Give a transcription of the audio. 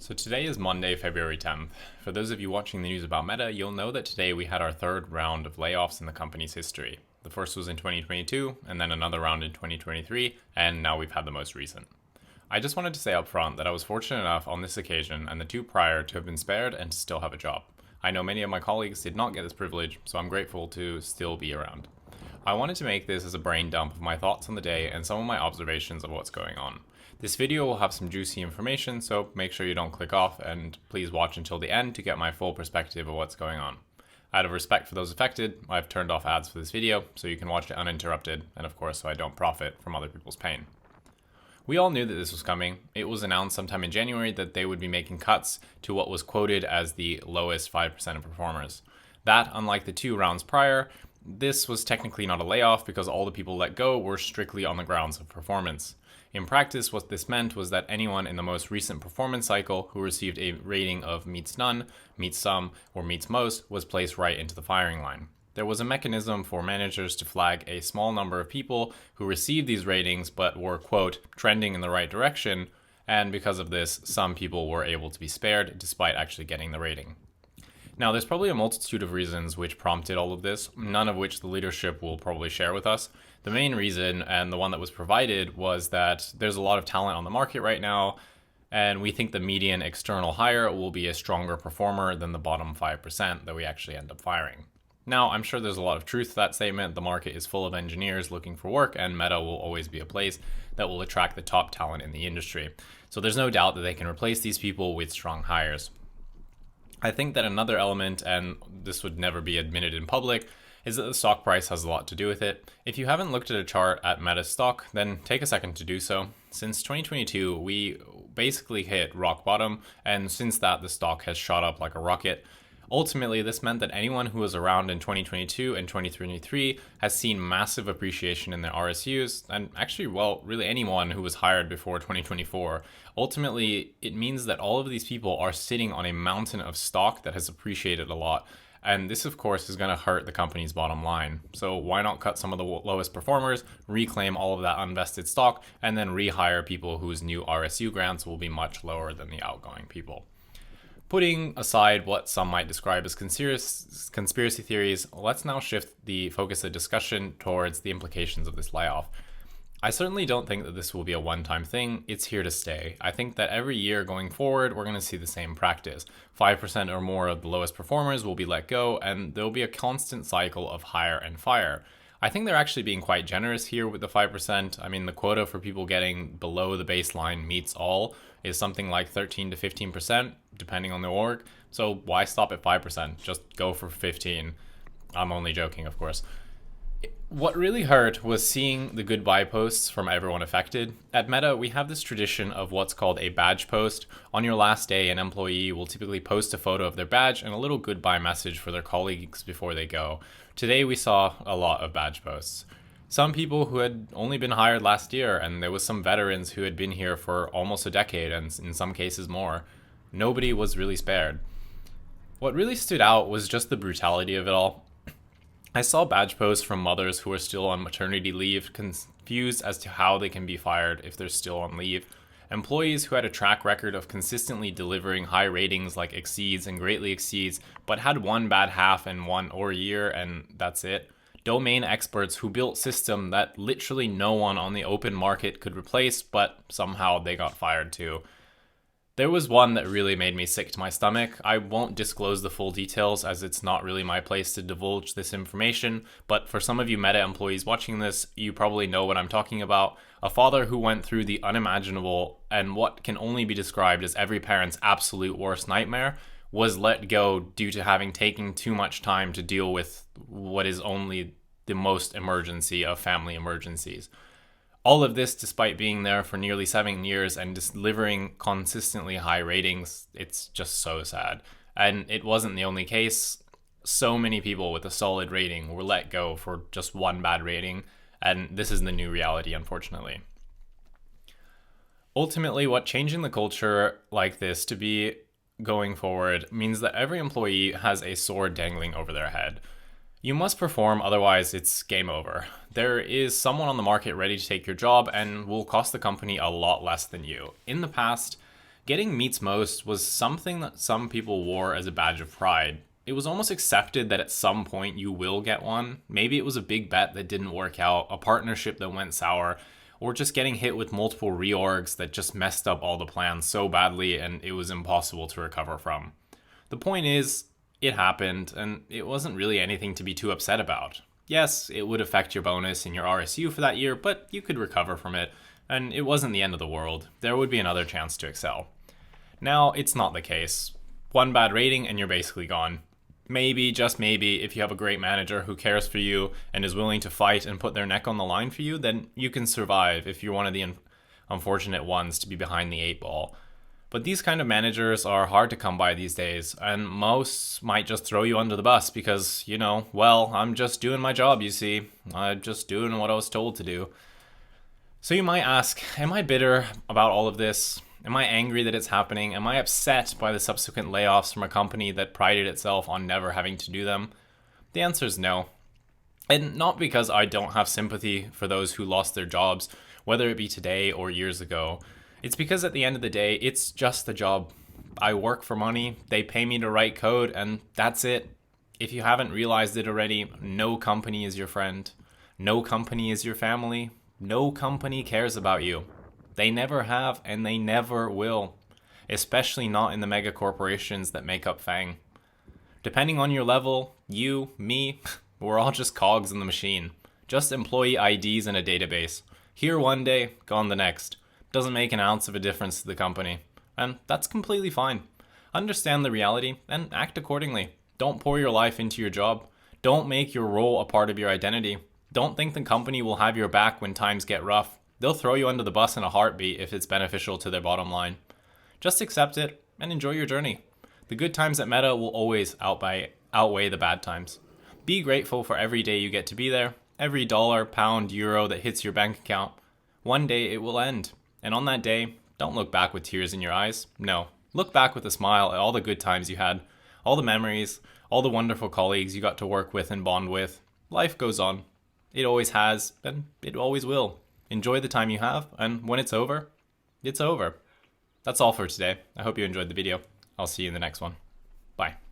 So today is Monday, February 10th. For those of you watching the news about Meta, you'll know that today we had our third round of layoffs in the company's history. The first was in 2022, and then another round in 2023, and now we've had the most recent. I just wanted to say up front that I was fortunate enough on this occasion and the two prior to have been spared and to still have a job. I know many of my colleagues did not get this privilege, so I'm grateful to still be around. I wanted to make this as a brain dump of my thoughts on the day and some of my observations of what's going on. This video will have some juicy information, so make sure you don't click off and please watch until the end to get my full perspective of what's going on. Out of respect for those affected, I've turned off ads for this video so you can watch it uninterrupted, and of course so I don't profit from other people's pain. We all knew that this was coming. It was announced sometime in January that they would be making cuts to what was quoted as the lowest 5% of performers. That, unlike the two rounds prior, this was technically not a layoff because all the people let go were strictly on the grounds of performance. In practice, what this meant was that anyone in the most recent performance cycle who received a rating of meets none, meets some, or meets most was placed right into the firing line. There was a mechanism for managers to flag a small number of people who received these ratings but were, quote, trending in the right direction, and because of this, some people were able to be spared despite actually getting the rating. Now, there's probably a multitude of reasons which prompted all of this, none of which the leadership will probably share with us. The main reason, and the one that was provided, was that there's a lot of talent on the market right now, and we think the median external hire will be a stronger performer than the bottom 5% that we actually end up firing. Now, I'm sure there's a lot of truth to that statement. The market is full of engineers looking for work, and Meta will always be a place that will attract the top talent in the industry. So there's no doubt that they can replace these people with strong hires. I think that another element, and this would never be admitted in public, is that the stock price has a lot to do with it. If you haven't looked at a chart at Meta's stock, then take a second to do so. Since 2022, we basically hit rock bottom, and since that, the stock has shot up like a rocket. Ultimately, this meant that anyone who was around in 2022 and 2023 has seen massive appreciation in their RSUs, and actually, really anyone who was hired before 2024. Ultimately, it means that all of these people are sitting on a mountain of stock that has appreciated a lot. And this, of course, is going to hurt the company's bottom line. So why not cut some of the lowest performers, reclaim all of that unvested stock, and then rehire people whose new RSU grants will be much lower than the outgoing people? Putting aside what some might describe as conspiracy theories, let's now shift the focus of discussion towards the implications of this layoff. I certainly don't think that this will be a one-time thing. It's here to stay. I think that every year going forward, we're going to see the same practice. 5% or more of the lowest performers will be let go, and there'll be a constant cycle of hire and fire. I think they're actually being quite generous here with the 5%. I mean, the quota for people getting below the baseline meets all is something like 13 to 15%, depending on the org. So why stop at 5%? Just go for 15. I'm only joking, of course. What really hurt was seeing the goodbye posts from everyone affected. At Meta, we have this tradition of what's called a badge post. On your last day, an employee will typically post a photo of their badge and a little goodbye message for their colleagues before they go. Today, we saw a lot of badge posts. Some people who had only been hired last year, and there was some veterans who had been here for almost a decade, and in some cases more. Nobody was really spared. What really stood out was just the brutality of it all. I saw badge posts from mothers who are still on maternity leave, confused as to how they can be fired if they're still on leave. Employees who had a track record of consistently delivering high ratings like exceeds and greatly exceeds, but had one bad half in one or year and that's it. Domain experts who built systems that literally no one on the open market could replace, but somehow they got fired too. There was one that really made me sick to my stomach. I won't disclose the full details as it's not really my place to divulge this information, but for some of you Meta employees watching this, you probably know what I'm talking about. A father who went through the unimaginable and what can only be described as every parent's absolute worst nightmare was let go due to having taken too much time to deal with what is only the most emergency of family emergencies. All of this despite being there for nearly 7 years and delivering consistently high ratings. It's just so sad. And it wasn't the only case. So many people with a solid rating were let go for just one bad rating, and this is the new reality, unfortunately. Ultimately, what changing the culture like this to be going forward means that every employee has a sword dangling over their head. You must perform, otherwise it's game over. There is someone on the market ready to take your job and will cost the company a lot less than you. In the past, Getting meets most was something that some people wore as a badge of pride. It was almost accepted that at some point you will get one. Maybe it was a big bet that didn't work out, a partnership that went sour, or just getting hit with multiple reorgs that just messed up all the plans so badly and it was impossible to recover from. The point is, it happened, and it wasn't really anything to be too upset about. Yes, it would affect your bonus and your RSU for that year, but you could recover from it, and it wasn't the end of the world. There would be another chance to excel. Now, it's not the case. One bad rating and you're basically gone. Maybe, just maybe, if you have a great manager who cares for you and is willing to fight and put their neck on the line for you, then you can survive if you're one of the unfortunate ones to be behind the 8 ball. But these kind of managers are hard to come by these days, and most might just throw you under the bus because, well, I'm just doing my job, you see. I'm just doing what I was told to do. So you might ask, am I bitter about all of this? Am I angry that it's happening? Am I upset by the subsequent layoffs from a company that prided itself on never having to do them? The answer is no. And not because I don't have sympathy for those who lost their jobs, whether it be today or years ago. It's because at the end of the day, it's just a job. I work for money, they pay me to write code, and that's it. If you haven't realized it already, no company is your friend. No company is your family. No company cares about you. They never have, and they never will. Especially not in the mega corporations that make up FAANG. Depending on your level, you, me, we're all just cogs in the machine. Just employee IDs in a database. Here one day, gone the next. Doesn't make an ounce of a difference to the company. And that's completely fine. Understand the reality and act accordingly. Don't pour your life into your job. Don't make your role a part of your identity. Don't think the company will have your back when times get rough. They'll throw you under the bus in a heartbeat if it's beneficial to their bottom line. Just accept it and enjoy your journey. The good times at Meta will always outweigh the bad times. Be grateful for every day you get to be there, every dollar, pound, euro that hits your bank account. One day it will end. And on that day, don't look back with tears in your eyes. No, look back with a smile at all the good times you had, all the memories, all the wonderful colleagues you got to work with and bond with. Life goes on. It always has, and it always will. Enjoy the time you have, and when it's over, it's over. That's all for today. I hope you enjoyed the video. I'll see you in the next one. Bye.